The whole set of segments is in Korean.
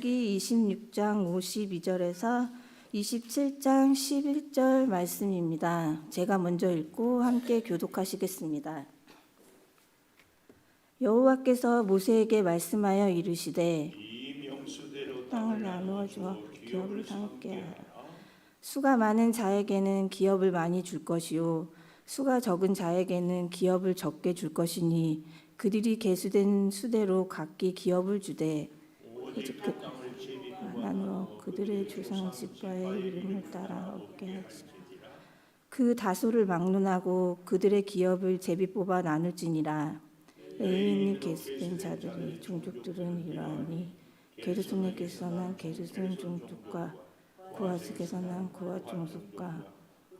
기 26장 52절에서 27장 11절 말씀입니다. 제가 먼저 읽고 함께 교독하시겠습니다. 여호와께서 모세에게 말씀하여 이르시되 땅을 나누어 주어 기업을 함께 하라. 수가 많은 자에게는 기업을 많이 줄 것이요 수가 적은 자에게는 기업을 적게 줄 것이니 그들이 계수된 수대로 각기 기업을 주되 나누어 그들의 조상 집과의 이름을 따라 얻게 하지. 그 다소를 막론하고 그들의 기업을 제비 뽑아 나눌지니라. 레위인이 계수된 자들이 종족들은 이러하니 게르손에게서 난 게르손 종족과 고핫에게서 난 고핫 종족과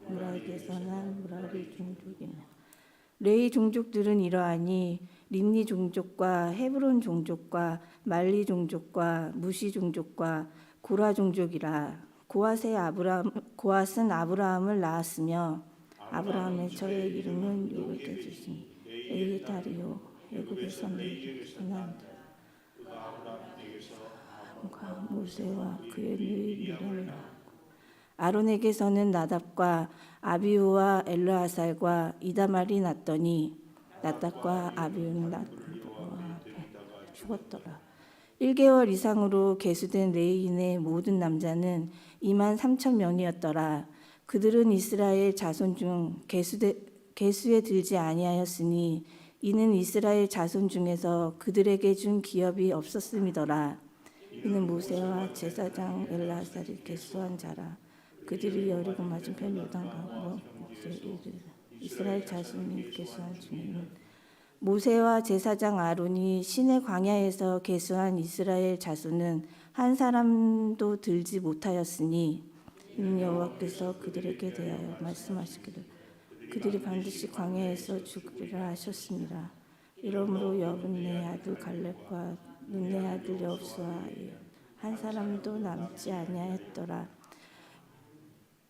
무라리에게서 난 무라리 종족이나 레위 종족들은 이러하니 림니 종족과 헤브론 종족과 말리 종족과 무시 종족과 고라 종족이라. 고핫은 아브라함을 낳았으며 아브라함의 저의 이름은 요르게 주시니 레위의 딸이요 애굽에서 내게서 난 모세와 그의 누이를 낳았고 아론에게서는 나답과 아비후와 엘르아살과 이다말이 났더니 나답과 아비후는 나답과 죽었더라. 1개월 이상으로 계수된 레위인의 모든 남자는 23,000명이었더라. 그들은 이스라엘 자손 중 계수에 들지 아니하였으니 이는 이스라엘 자손 중에서 그들에게 준 기업이 없었음이더라. 이는 모세와 제사장 엘르아살이 계수한 자라. 그들이 여리고 맞은편 요단강으로 이스라엘 자손이 계수한 중에는 모세와 제사장 아론이 시내 광야에서 계수한 이스라엘 자손은 한 사람도 들지 못하였으니 이는 여호와께서 그들에게 대하여 말씀하시기를 그들이 반드시 광야에서 죽으리라 하셨습니다. 이러므로 여분네 아들 갈렙과 눈네 아들 여호수아 한 사람도 남지 아니하였더라.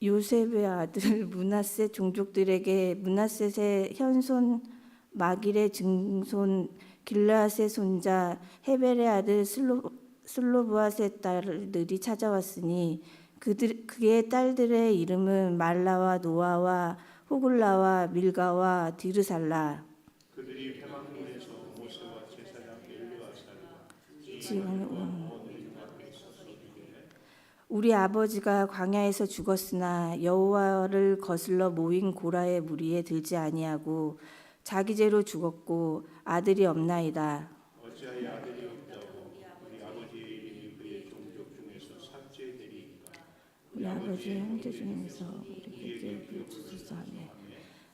요셉의 아들 므낫세 종족들에게 므낫셋의 현손 마길의 증손 길르앗의 손자 헤벨의 아들 슬로브앗의 딸들이 찾아왔으니 그의 딸들의 이름은 말라와 노아와 호글라와 밀가와 디르살라. 그들이 회막문에서 모세와 제사장 엘르아살과 지금 우리 아버지가 광야에서 죽었으나 여호와를 거슬러 모인 고라의 무리에 들지 아니하고 자기 죄로 죽었고 아들이 없나이다. 어찌하여 아들이 없다고 우리 아버지의 이름이 그의 종족 중에서 삭제되리이까. 우리 아버지의 형제 중에서 우리에게 기업을 주소서 하며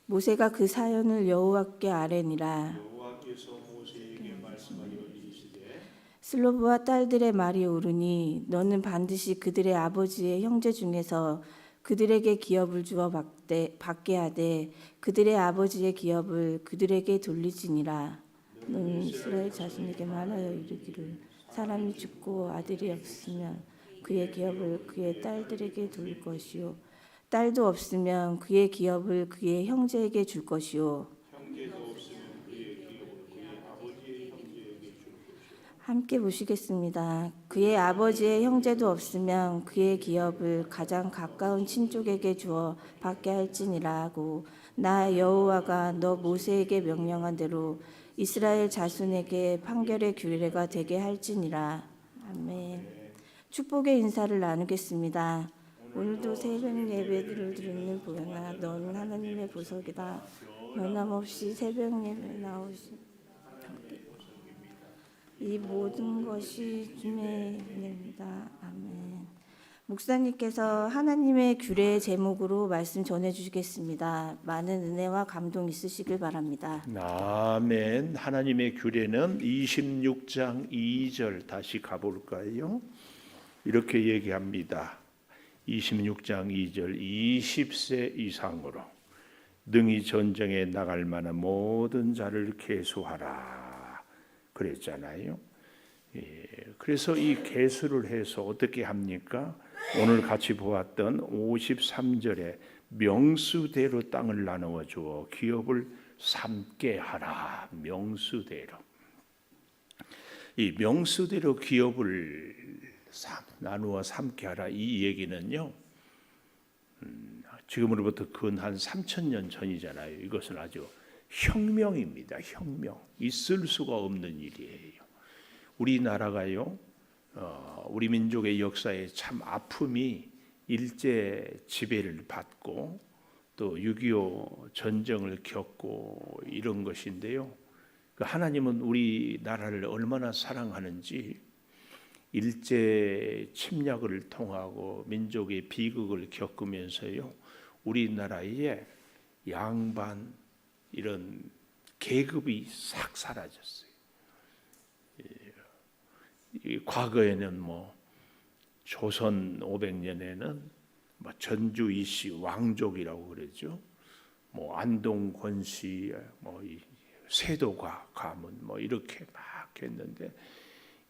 모세가 그 사연을 여호와께 아뢰니라. 여호와께서 모세에게 말씀하여 이르시되 슬로브와 딸들의 말이 옳으니 너는 반드시 그들의 아버지의 형제 중에서 그들에게 기업을 주어 받게 하되 그들의 아버지의 기업을 그들에게 돌리지니라. 너는 이스라엘 자손에게 말하여 이르기를 사람이 죽고 아들이 없으면 그의 기업을 그의 딸들에게 돌릴 것이요 딸도 없으면 그의 기업을 그의 형제에게 줄 것이요 형제도 없으면 그의 기업을 그의 아버지의 형제에게 줄 것이요. 함께 보시겠습니다. 그의 아버지의 형제도 없으면 그의 기업을 가장 가까운 친족에게 주어 받게 할지니라 하고 나 여호와가 너 모세에게 명령한 대로 이스라엘 자손에게 판결의 규례가 되게 할지니라. 아멘. 축복의 인사를 나누겠습니다. 오늘도 새벽 예배를 드리는 보현아 너는 하나님의 보석이다. 변함없이 새벽 예배 나오신 이 모든 것이 주의 은혜입니다. 아멘. 목사님께서 하나님의 규례의 제목으로 말씀 전해주시겠습니다. 많은 은혜와 감동 있으시길 바랍니다. 아멘. 하나님의 규례는 26장 2절 다시 가볼까요? 이렇게 얘기합니다. 26장 2절 20세 이상으로 능히 전쟁에 나갈 만한 모든 자를 계수하라 그랬잖아요. 그래서 이 계수를 해서 어떻게 합니까? 오늘 같이 보았던 53절에 명수대로 땅을 나누어 주어 기업을 삼게 하라. 명수대로. 이 명수대로 기업을 나누어 삼게 하라. 이 얘기는요, 지금으로부터 근 한 3,000년 전이잖아요. 이것은 아주 혁명입니다. 혁명. 있을 수가 없는 일이에요. 우리나라가요, 우리 민족의 역사에 참 아픔이 일제 지배를 받고 또 6.25 전쟁을 겪고 이런 것인데요. 하나님은 우리나라를 얼마나 사랑하는지 일제 침략을 통하고 민족의 비극을 겪으면서요, 우리나라의 양반 이런 계급이 싹 사라졌어요. 과거에는 조선 500년에는 전주 이씨 왕족이라고 그러죠. 안동 권씨, 이 세도가 가문 이렇게 막 했는데,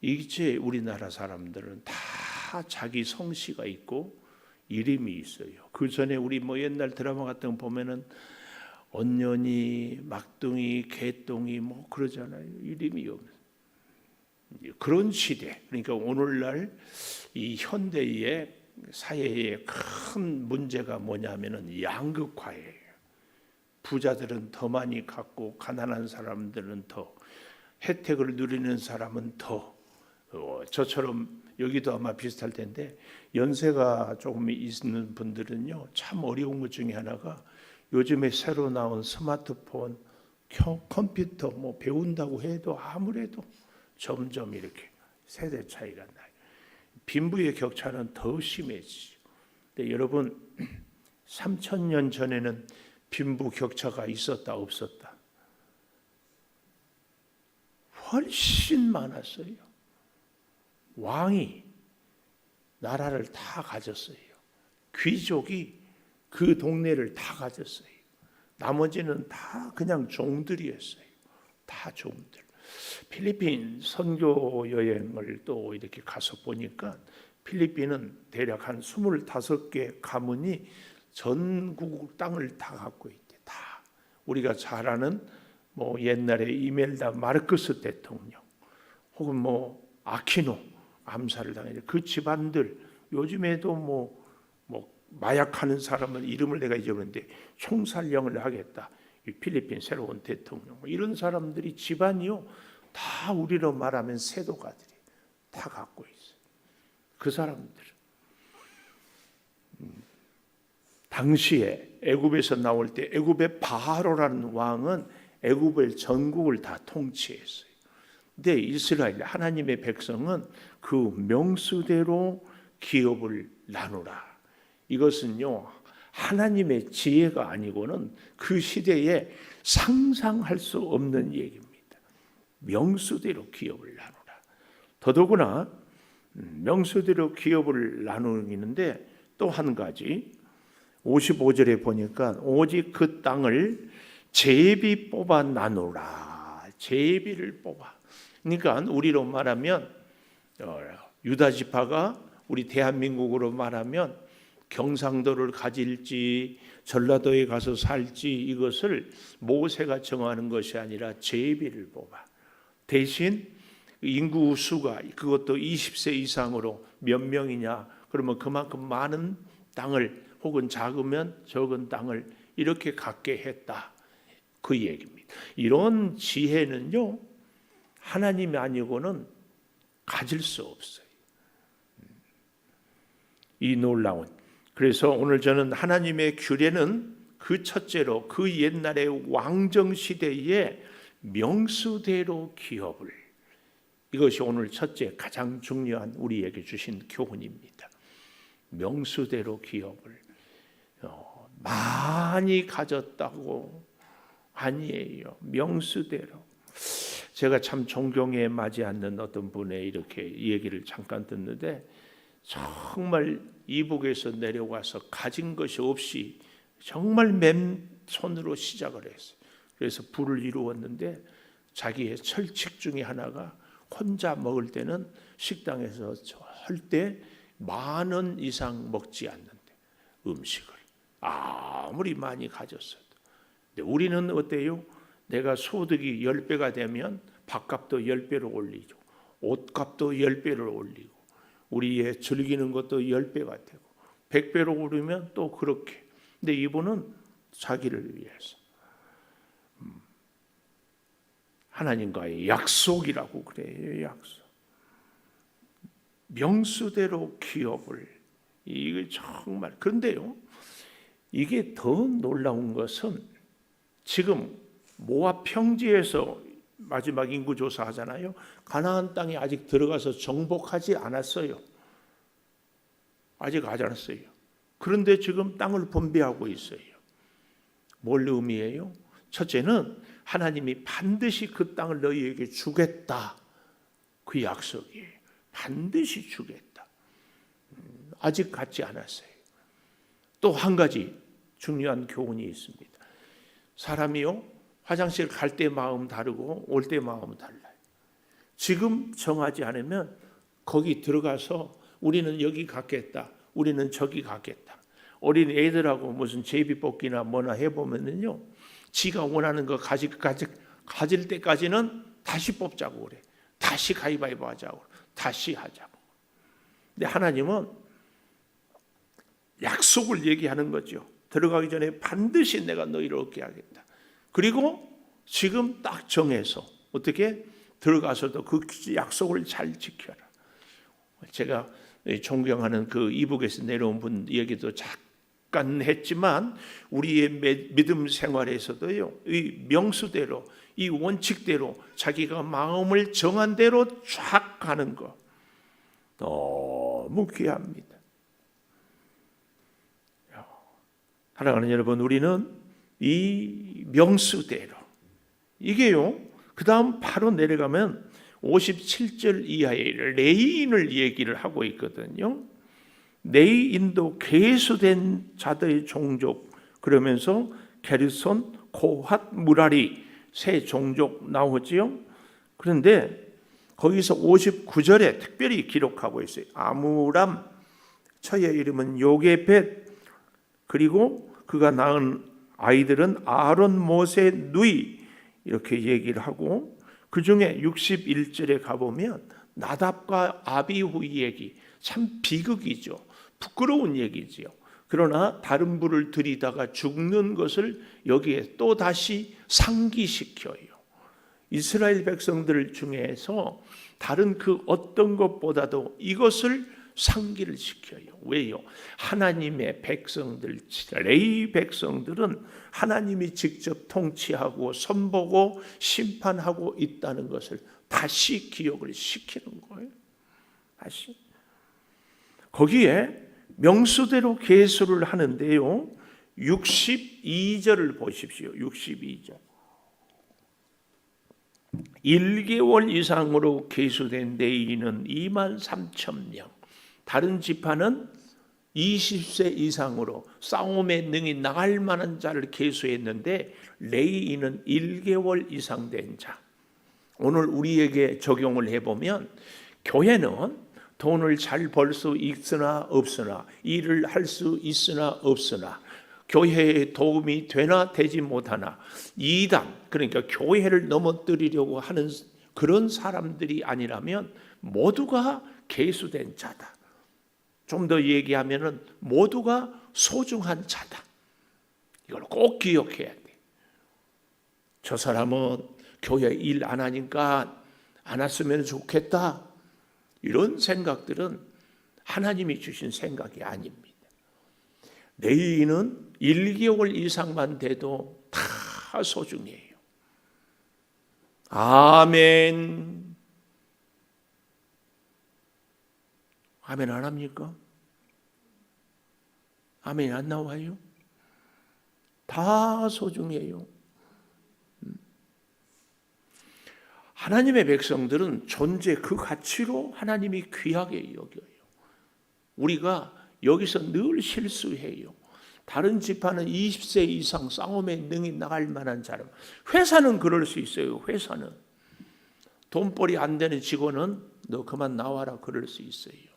이제 우리나라 사람들은 다 자기 성씨가 있고 이름이 있어요. 그 전에 우리 옛날 드라마 같은 거 보면은 언년이, 막둥이, 개똥이 그러잖아요. 이름이 없는 그런 시대. 그러니까 오늘날 이 현대의 사회의 큰 문제가 뭐냐면은 양극화예요. 부자들은 더 많이 갖고 가난한 사람들은 더, 혜택을 누리는 사람은 더. 저처럼 여기도 아마 비슷할 텐데 연세가 조금 있는 분들은요, 참 어려운 것 중에 하나가 요즘에 새로 나온 스마트폰, 컴퓨터 배운다고 해도 아무래도 점점 이렇게 세대 차이가 나요. 빈부의 격차는 더 심해지죠. 근데 여러분, 3,000년 전에는 빈부 격차가 있었다 없었다? 훨씬 많았어요. 왕이 나라를 다 가졌어요. 귀족이 그 동네를 다 가졌어요. 나머지는 다 그냥 종들이었어요. 다 종들. 필리핀 선교 여행을 또 이렇게 가서 보니까 필리핀은 대략 한 25개 가문이 전국 땅을 다 갖고 있대. 다. 우리가 잘 아는 옛날에 이멜다 마르크스 대통령 혹은 아키노 암살을 당했는데 그 집안들, 요즘에도 마약하는 사람은 이름을 내가 잊어버렸는데 총살령을 하겠다. 이 필리핀 새로운 대통령, 이런 사람들이 집안이요 다 우리로 말하면 세도가들이 다 갖고 있어요. 그 사람들 당시에 애굽에서 나올 때 애굽의 바로라는 왕은 애굽의 전국을 다 통치했어요. 근데 이스라엘 하나님의 백성은 그 명수대로 기업을 나누라. 이것은요, 하나님의 지혜가 아니고는 그 시대에 상상할 수 없는 얘기입니다. 명수대로 기업을 나누라. 더더구나 명수대로 기업을 나누는데 또 한 가지 55절에 보니까 오직 그 땅을 제비 뽑아 나누라. 제비를 뽑아. 그러니까 우리로 말하면 유다 지파가 우리 대한민국으로 말하면 경상도를 가질지 전라도에 가서 살지 이것을 모세가 정하는 것이 아니라 제비를 뽑아. 대신 인구 수가 그것도 20세 이상으로 몇 명이냐, 그러면 그만큼 많은 땅을 혹은 작으면 적은 땅을 이렇게 갖게 했다. 그 얘기입니다. 이런 지혜는요, 하나님이 아니고는 가질 수 없어요. 이 놀라운. 그래서 오늘 저는 하나님의 규례는 그 첫째로 그 옛날의 왕정 시대의 명수대로 기업을, 이것이 오늘 첫째 가장 중요한 우리에게 주신 교훈입니다. 명수대로 기업을 많이 가졌다고 아니에요. 명수대로. 제가 참 존경에 맞지 않는 어떤 분의 이렇게 얘기를 잠깐 듣는데, 정말 이북에서 내려와서 가진 것이 없이 정말 맨손으로 시작을 했어요. 그래서 부를 이루었는데 자기의 철칙 중에 하나가 혼자 먹을 때는 식당에서 절대 10,000원 이상 먹지 않는데, 음식을 아무리 많이 가졌어도. 근데 우리는 어때요? 내가 소득이 10배가 되면 밥값도 10배로 올리죠. 옷값도 10배를 올리고 우리의 즐기는 것도 10배가 되고 100배로 오르면 또 그렇게. 근데 이분은 자기를 위해서 하나님과의 약속이라고 그래요. 약속. 명수대로 기업을. 이게 정말. 그런데요, 이게 더 놀라운 것은 지금 모압 평지에서 마지막 인구 조사하잖아요. 가나안 땅에 아직 들어가서 정복하지 않았어요. 아직 하지 않았어요. 그런데 지금 땅을 분배하고 있어요. 뭘 의미해요? 첫째는 하나님이 반드시 그 땅을 너희에게 주겠다. 그 약속이에요. 반드시 주겠다. 아직 갖지 않았어요. 또 한 가지 중요한 교훈이 있습니다. 사람이요, 화장실 갈 때 마음 다르고 올 때 마음 달라요. 지금 정하지 않으면 거기 들어가서 우리는 여기 갔겠다, 우리는 저기 갔겠다. 어린 애들하고 무슨 제비뽑기나 뭐나 해보면요, 지가 원하는 거 가질 때까지는 다시 뽑자고 그래. 다시 가위바위보 하자고, 다시 하자고. 근데 하나님은 약속을 얘기하는 거죠. 들어가기 전에 반드시 내가 너희를 얻게 하겠다. 그리고 지금 딱 정해서 어떻게 들어가서도 그 약속을 잘 지켜라. 제가 존경하는 그 이북에서 내려온 분 얘기도 잠깐 했지만 우리의 믿음 생활에서도요, 이 명수대로, 이 원칙대로 자기가 마음을 정한 대로 쫙 가는 거 너무 귀합니다. 사랑하는 여러분, 우리는 이 명수대로, 이게요, 그 다음 바로 내려가면 57절 이하에 레위인을 얘기를 하고 있거든요. 레위인도 계수된 자들의 종족, 그러면서 게르손, 고핫, 무라리 세 종족 나오지요. 그런데 거기서 59절에 특별히 기록하고 있어요. 아므람, 처의 이름은 요게벳, 그리고 그가 낳은 아이들은 아론, 모세, 누이, 이렇게 얘기를 하고, 그 중에 61절에 가보면 나답과 아비후 얘기, 참 비극이죠. 부끄러운 얘기지요. 그러나 다른 불을 들이다가 죽는 것을 여기에 또 다시 상기시켜요. 이스라엘 백성들 중에서 다른 그 어떤 것보다도 이것을 상기를 시켜요. 왜요? 하나님의 백성들, 레위 백성들은 하나님이 직접 통치하고 선보고 심판하고 있다는 것을 다시 기억을 시키는 거예요. 다시. 거기에 명수대로 계수를 하는데요, 62절을 보십시오. 62절. 1개월 이상으로 계수된 레위인은 23,000명. 다른 지파는 20세 이상으로 싸움에 능히 나갈 만한 자를 계수했는데 레위인은 1개월 이상 된 자. 오늘 우리에게 적용을 해보면 교회는 돈을 잘 벌 수 있으나 없으나, 일을 할 수 있으나 없으나, 교회에 도움이 되나 되지 못하나, 이단, 그러니까 교회를 넘어뜨리려고 하는 그런 사람들이 아니라면 모두가 계수된 자다. 좀 더 얘기하면은 모두가 소중한 자다. 이걸 꼭 기억해야 돼. 저 사람은 교회 일 안 하니까 안 왔으면 좋겠다. 이런 생각들은 하나님이 주신 생각이 아닙니다. 레위인은 1개월 이상만 돼도 다 소중해요. 아멘. 아멘 안 합니까? 아멘 안 나와요? 다 소중해요. 하나님의 백성들은 존재 그 가치로 하나님이 귀하게 여겨요. 우리가 여기서 늘 실수해요. 다른 지파는 20세 이상 싸움에 능히 나갈 만한 사람. 회사는 그럴 수 있어요. 회사는 돈벌이 안 되는 직원은 너 그만 나와라 그럴 수 있어요.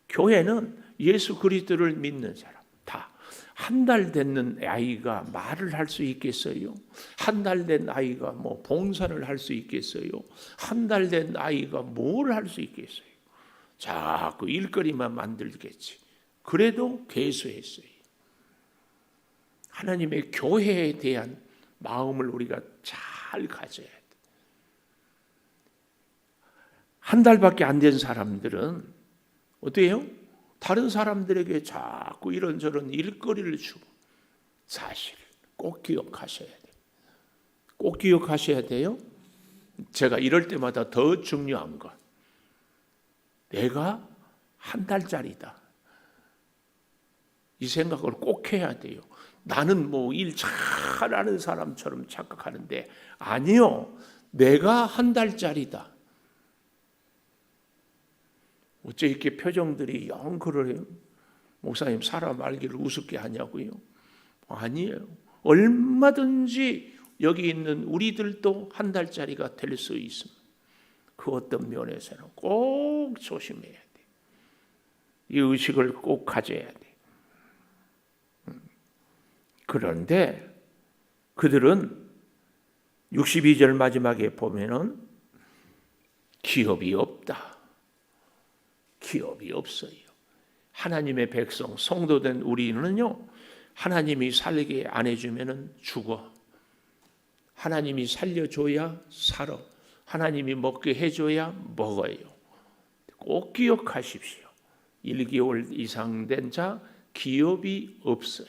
교회는 예수 그리스도를 믿는 사람 다. 한 달 됐는 아이가 말을 할 수 있겠어요? 한 달 된 아이가 봉사를 할 수 있겠어요? 한 달 된 아이가 뭘 할 수 있겠어요? 자꾸 일거리만 만들겠지. 그래도 계수했어요. 하나님의 교회에 대한 마음을 우리가 잘 가져야 돼. 한 달밖에 안 된 사람들은 어때요? 다른 사람들에게 자꾸 이런저런 일거리를 주고, 사실 꼭 기억하셔야 돼요. 꼭 기억하셔야 돼요. 제가 이럴 때마다 더 중요한 건 내가 한 달짜리다. 이 생각을 꼭 해야 돼요. 나는 뭐 일 잘하는 사람처럼 착각하는데 아니요. 내가 한 달짜리다. 어째 이렇게 표정들이 영 그러해요? 목사님 사람 알기를 우습게 하냐고요? 아니에요. 얼마든지 여기 있는 우리들도 한 달짜리가 될 수 있습니다. 그 어떤 면에서는 꼭 조심해야 돼. 이 의식을 꼭 가져야 돼. 그런데 그들은 62절 마지막에 보면은 기업이 없다. 기업이 없어요. 하나님의 백성, 성도된 우리는요, 하나님이 살게 안 해주면은 죽어. 하나님이 살려줘야 살아. 하나님이 먹게 해줘야 먹어요. 꼭 기억하십시오. 1개월 이상 된 자 기업이 없어요.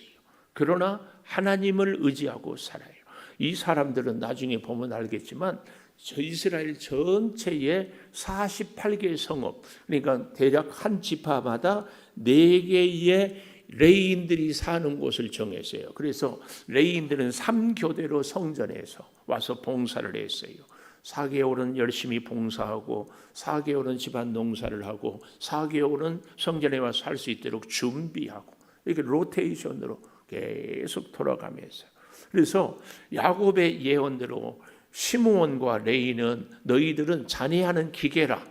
그러나 하나님을 의지하고 살아요. 이 사람들은 나중에 보면 알겠지만 저 이스라엘 전체에 48개의 성읍, 그러니까 대략 한 지파마다 4개의 레위인들이 사는 곳을 정했어요. 그래서 레위인들은 3교대로 성전에서 와서 봉사를 했어요. 4개월은 열심히 봉사하고 4개월은 집안 농사를 하고 4개월은 성전에 와서 살 수 있도록 준비하고, 이렇게 로테이션으로 계속 돌아가면서. 그래서 야곱의 예언대로 시므온과 레위는 너희들은 잔해하는 기계라.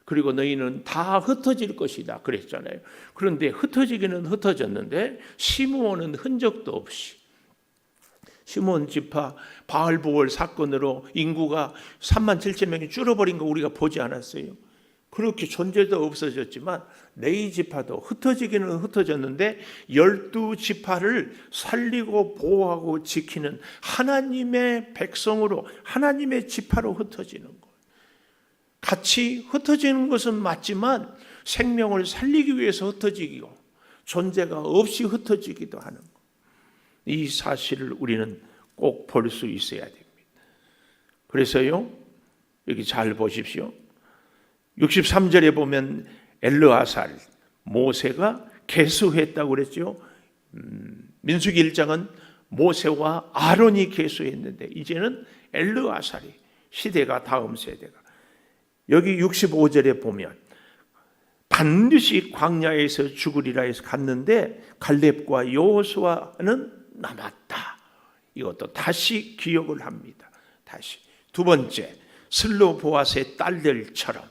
그리고 너희는 다 흩어질 것이다 그랬잖아요. 그런데 흩어지기는 흩어졌는데 시므온은 흔적도 없이, 시므온 지파 바알보월 사건으로 인구가 37,000명이 줄어버린 거 우리가 보지 않았어요. 그렇게 존재도 없어졌지만 레위 지파도 흩어지기는 흩어졌는데 12지파를 살리고 보호하고 지키는 하나님의 백성으로, 하나님의 지파로 흩어지는 거예요. 같이 흩어지는 것은 맞지만 생명을 살리기 위해서 흩어지고 존재가 없이 흩어지기도 하는 것. 이 사실을 우리는 꼭 볼 수 있어야 됩니다. 그래서요, 여기 잘 보십시오. 63절에 보면 엘르아살, 모세가 계수했다고 그랬죠. 민수기 1장은 모세와 아론이 계수했는데 이제는 엘르아살이, 시대가 다음 세대가. 여기 65절에 보면 반드시 광야에서 죽으리라 해서 갔는데 갈렙과 여호수아는 남았다. 이것도 다시 기억을 합니다. 다시. 두 번째, 슬로보앗의 딸들처럼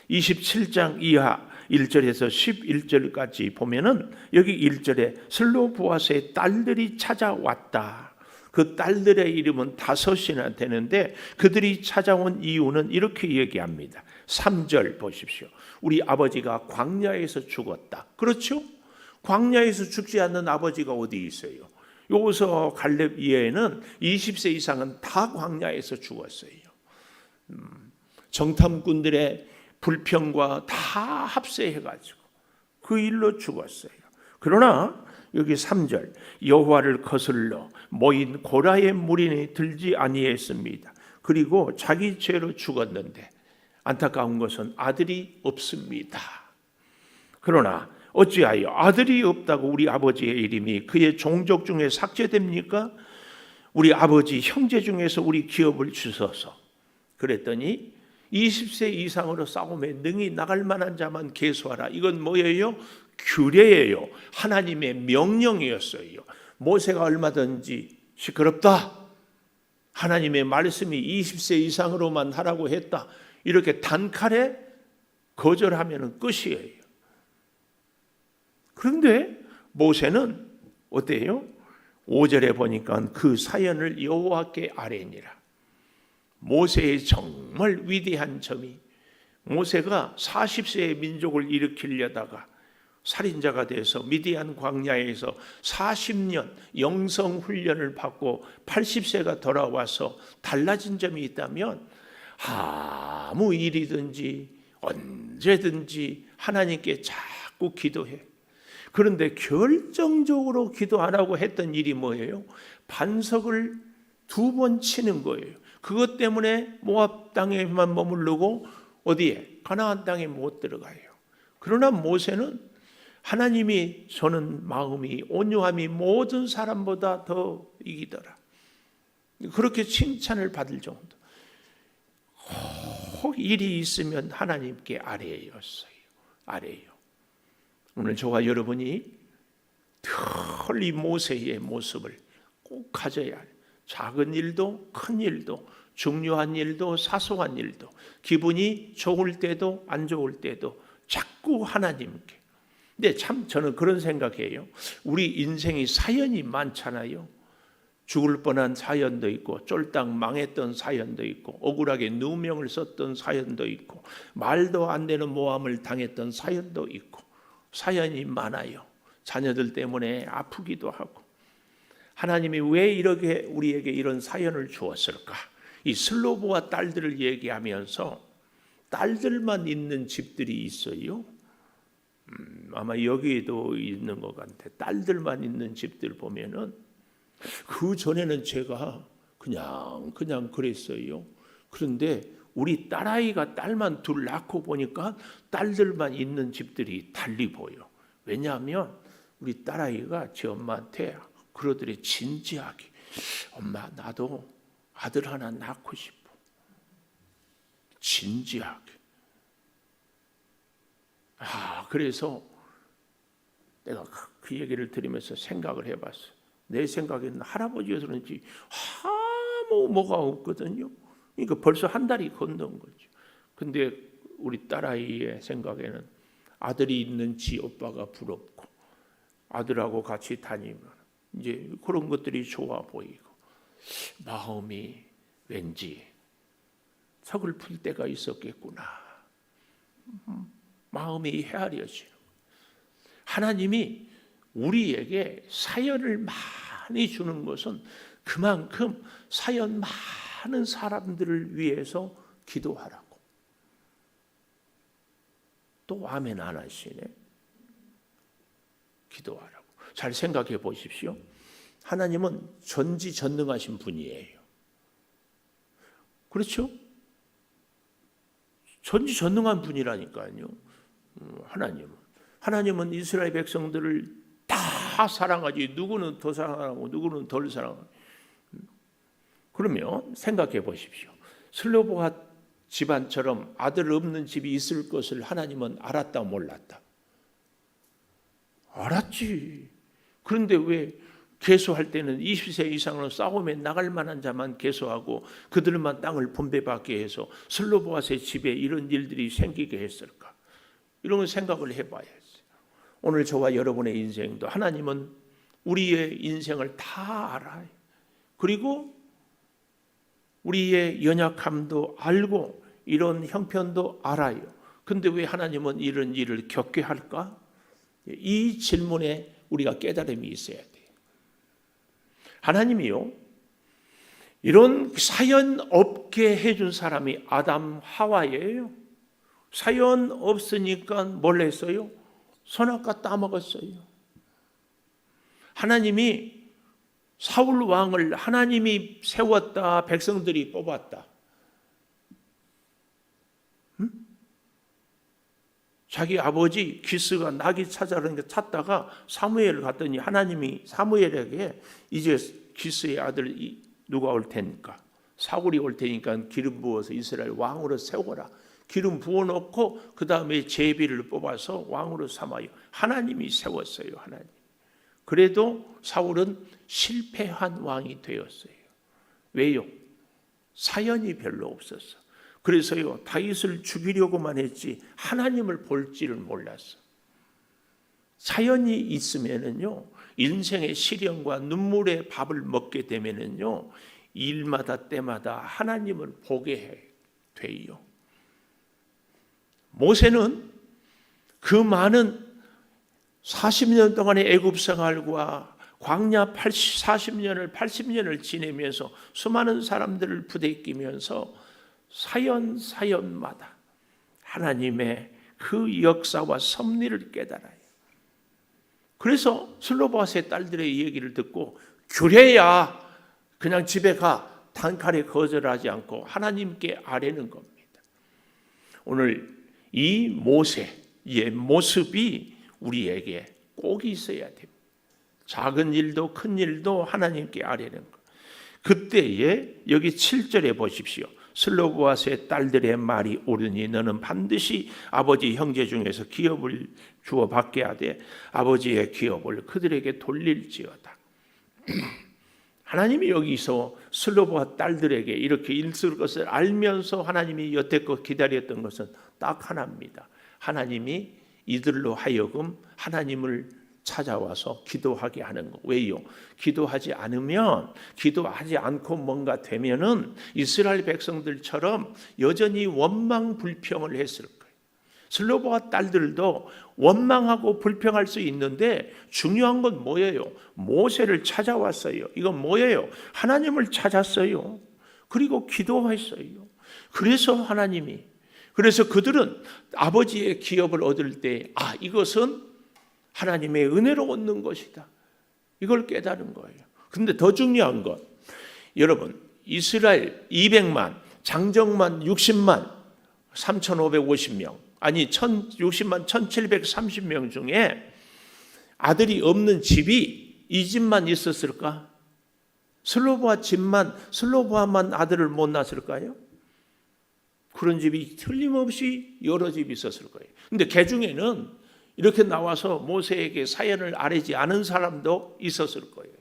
27장 이하 1절에서 11절까지 보면은 여기 1절에 슬로보앗의 딸들이 찾아왔다. 그 딸들의 이름은 5이나 되는데 그들이 찾아온 이유는 이렇게 얘기합니다. 3절 보십시오. 우리 아버지가 광야에서 죽었다. 그렇죠? 광야에서 죽지 않는 아버지가 어디 있어요? 여호수아 갈렙 이외에는 20세 이상은 다 광야에서 죽었어요. 정탐꾼들의 불평과 다 합세해가지고 그 일로 죽었어요. 그러나 여기 3절, 여호와를 거슬러 모인 고라의 무리에 들지 아니했습니다. 그리고 자기 죄로 죽었는데 안타까운 것은 아들이 없습니다. 그러나 어찌하여 아들이 없다고 우리 아버지의 이름이 그의 종족 중에 삭제됩니까? 우리 아버지 형제 중에서 우리 기업을 주소서. 그랬더니 20세 이상으로 싸움에 능히 나갈 만한 자만 계수하라. 이건 뭐예요? 규례예요. 하나님의 명령이었어요. 모세가 얼마든지 시끄럽다, 하나님의 말씀이 20세 이상으로만 하라고 했다, 이렇게 단칼에 거절하면 끝이에요. 그런데 모세는 어때요? 5절에 보니까 그 사연을 여호와께 아뢰니라. 모세의 정말 위대한 점이 모세가 40세의 민족을 일으키려다가 살인자가 돼서 미디안 광야에서 40년 영성 훈련을 받고 80세가 돌아와서 달라진 점이 있다면 아무 일이든지 언제든지 하나님께 자꾸 기도해. 그런데 결정적으로 기도 안 하고 했던 일이 뭐예요? 반석을 2번 치는 거예요. 그것 때문에 모압 땅에만 머무르고 어디에? 가나안 땅에 못 들어가요. 그러나 모세는 하나님이 저는 마음이 온유함이 모든 사람보다 더 이기더라. 그렇게 칭찬을 받을 정도. 꼭 일이 있으면 하나님께 아뢰었어요. 아뢰요. 오늘 저와 여러분이 털 이 모세의 모습을 꼭 가져야 해요. 작은 일도 큰 일도 중요한 일도 사소한 일도 기분이 좋을 때도 안 좋을 때도 자꾸 하나님께. 근데 참 저는 그런 생각해요. 우리 인생이 사연이 많잖아요. 죽을 뻔한 사연도 있고 쫄딱 망했던 사연도 있고 억울하게 누명을 썼던 사연도 있고 말도 안 되는 모함을 당했던 사연도 있고 사연이 많아요. 자녀들 때문에 아프기도 하고. 하나님이 왜 이렇게 우리에게 이런 사연을 주었을까? 이 슬로보와 딸들을 얘기하면서 딸들만 있는 집들이 있어요. 아마 여기에도 있는 것 같아. 딸들만 있는 집들 보면은 그 전에는 제가 그냥 그랬어요. 그런데 우리 딸아이가 딸만 둘 낳고 보니까 딸들만 있는 집들이 달리 보여. 왜냐하면 우리 딸아이가 제 엄마한테 그러더래. 진지하게 엄마 나도 아들 하나 낳고 싶어. 진지하게. 그래서 내가 그 얘기를 들으면서 생각을 해봤어. 내 생각에는 할아버지여서는지 아무 뭐가 없거든요. 그러니까 벌써 한 달이 건넌 거죠. 근데 우리 딸아이의 생각에는 아들이 있는지 오빠가 부럽고 아들하고 같이 다니면 이제 그런 것들이 좋아 보이고 마음이 왠지 서글플 때가 있었겠구나. 마음이 헤아려지는. 하나님이 우리에게 사연을 많이 주는 것은 그만큼 사연 많은 사람들을 위해서 기도하라고. 또 아멘 안 하시네. 기도하라고. 잘 생각해 보십시오. 하나님은 전지전능하신 분이에요. 그렇죠? 전지전능한 분이라니까요. 하나님은 이스라엘 백성들을 다 사랑하지. 누구는 더 사랑하고 누구는 덜 사랑하고. 그러면 생각해 보십시오. 슬로보가 집안처럼 아들 없는 집이 있을 것을 하나님은 알았다 몰랐다? 알았지. 그런데 왜 계수할 때는 20세 이상으로 싸움에 나갈 만한 자만 계수하고 그들만 땅을 분배받게 해서 슬로보아스의 집에 이런 일들이 생기게 했을까? 이런 생각을 해봐야지. 오늘 저와 여러분의 인생도 하나님은 우리의 인생을 다 알아요. 그리고 우리의 연약함도 알고 이런 형편도 알아요. 근데 왜 하나님은 이런 일을 겪게 할까? 이 질문에 우리가 깨달음이 있어야 돼요. 하나님이요, 이런 사연 없게 해준 사람이 아담 하와예요. 사연 없으니까 뭘 했어요? 선악과 따먹었어요. 하나님이 사울 왕을 하나님이 세웠다, 백성들이 뽑았다. 자기 아버지 기스가 나귀 찾아라니까 찾다가 사무엘을 갔더니 하나님이 사무엘에게 이제 기스의 아들 누가 올 테니까 사울이 올 테니까 기름 부어서 이스라엘 왕으로 세워라. 기름 부어놓고 그 다음에 제비를 뽑아서 왕으로 삼아요. 하나님이 세웠어요. 하나님. 그래도 사울은 실패한 왕이 되었어요. 왜요? 사연이 별로 없었어. 그래서요, 다윗을 죽이려고만 했지 하나님을 볼지를 몰랐어. 사연이 있으면은요, 인생의 시련과 눈물의 밥을 먹게 되면은요, 일마다 때마다 하나님을 보게 돼요. 모세는 그 많은 40년 동안의 애굽 생활과 광야 80년을 지내면서 수많은 사람들을 부대끼면서 사연마다 하나님의 그 역사와 섭리를 깨달아요. 그래서 슬로보아스의 딸들의 얘기를 듣고 그래야 그냥 집에 가 단칼에 거절하지 않고 하나님께 아뢰는 겁니다. 오늘 이 모세의 모습이 우리에게 꼭 있어야 됩니다. 작은 일도 큰 일도 하나님께 아뢰는 것. 그때에 여기 7절에 보십시오. 슬로보아스의 딸들의 말이 옳으니 너는 반드시 아버지 형제 중에서 기업을 주어 받게 하되 아버지의 기업을 그들에게 돌릴지어다. 하나님이 여기서 슬로보아 딸들에게 이렇게 있을 것을 알면서 하나님이 여태껏 기다렸던 것은 딱 하나입니다. 하나님이 이들로 하여금 하나님을 찾아와서 기도하게 하는 거. 왜요? 기도하지 않고 뭔가 되면은 이스라엘 백성들처럼 여전히 원망 불평을 했을 거예요. 슬로보아 딸들도 원망하고 불평할 수 있는데 중요한 건 뭐예요? 모세를 찾아왔어요. 이건 뭐예요? 하나님을 찾았어요. 그리고 기도했어요. 그래서 그들은 아버지의 기업을 얻을 때 이것은 하나님의 은혜로 얻는 것이다. 이걸 깨달은 거예요. 그런데 더 중요한 건 여러분 이스라엘 200만, 장정만 60만 3,550명 아니 60만 1,730명 중에 아들이 없는 집이 이 집만 있었을까? 슬로보아만 아들을 못 낳았을까요? 그런 집이 틀림없이 여러 집이 있었을 거예요. 근데 그 중에는 이렇게 나와서 모세에게 사연을 아뢰지 않은 사람도 있었을 거예요.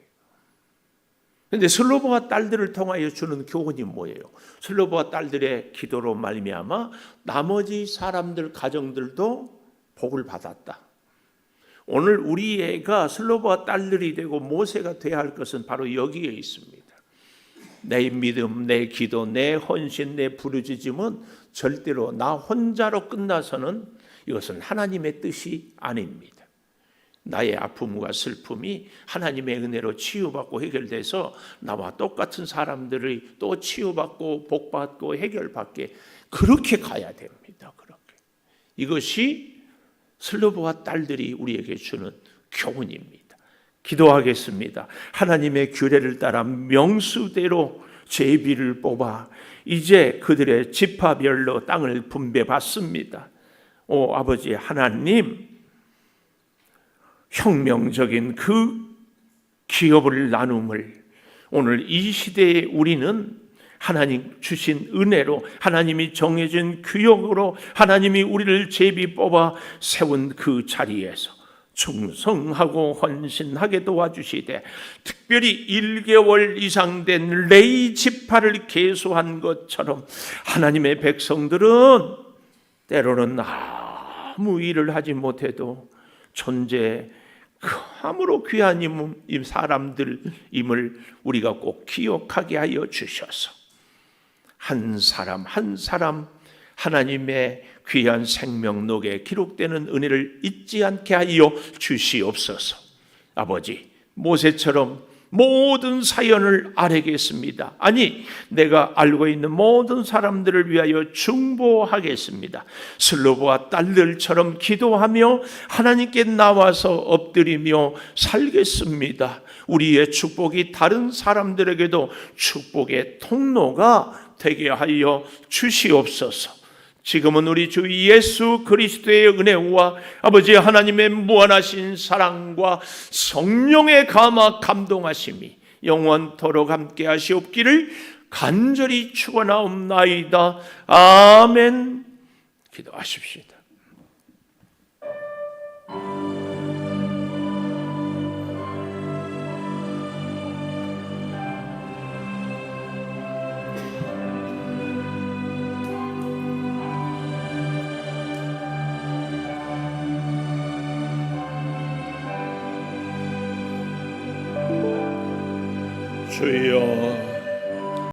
그런데 슬로보아 딸들을 통하여 주는 교훈이 뭐예요? 슬로보아 딸들의 기도로 말미암아 나머지 사람들 가정들도 복을 받았다. 오늘 우리 애가 슬로보아 딸들이 되고 모세가 되어야 할 것은 바로 여기에 있습니다. 내 믿음, 내 기도, 내 헌신, 내 부르짖음은 절대로 나 혼자로 끝나서는 이것은 하나님의 뜻이 아닙니다. 나의 아픔과 슬픔이 하나님의 은혜로 치유받고 해결돼서 나와 똑같은 사람들이 또 치유받고 복받고 해결받게 그렇게 가야 됩니다. 그렇게. 이것이 슬로보아 딸들이 우리에게 주는 교훈입니다. 기도하겠습니다. 하나님의 규례를 따라 명수대로 제비를 뽑아 이제 그들의 지파별로 땅을 분배받습니다. 오 아버지 하나님, 혁명적인 그 기업을 나눔을 오늘 이 시대에 우리는 하나님 주신 은혜로 하나님이 정해진 규칙으로 하나님이 우리를 제비 뽑아 세운 그 자리에서 충성하고 헌신하게 도와주시되 특별히 1개월 이상 된 레위 지파를 계수한 것처럼 하나님의 백성들은 때로는 아무 일을 하지 못해도 존재 참으로 귀한 사람들임을 우리가 꼭 기억하게 하여 주셔서 한 사람 한 사람 하나님의 귀한 생명록에 기록되는 은혜를 잊지 않게 하여 주시옵소서. 아버지, 모세처럼 모든 사연을 아뢰겠습니다. 아니, 내가 알고 있는 모든 사람들을 위하여 중보하겠습니다. 슬로보아 딸들처럼 기도하며 하나님께 나와서 엎드리며 살겠습니다. 우리의 축복이 다른 사람들에게도 축복의 통로가 되게 하여 주시옵소서. 지금은 우리 주 예수 그리스도의 은혜와 아버지 하나님의 무한하신 사랑과 성령의 감동하심이 영원토록 함께 하시옵기를 간절히 축원하옵나이다. 아멘. 기도하십시다. 주여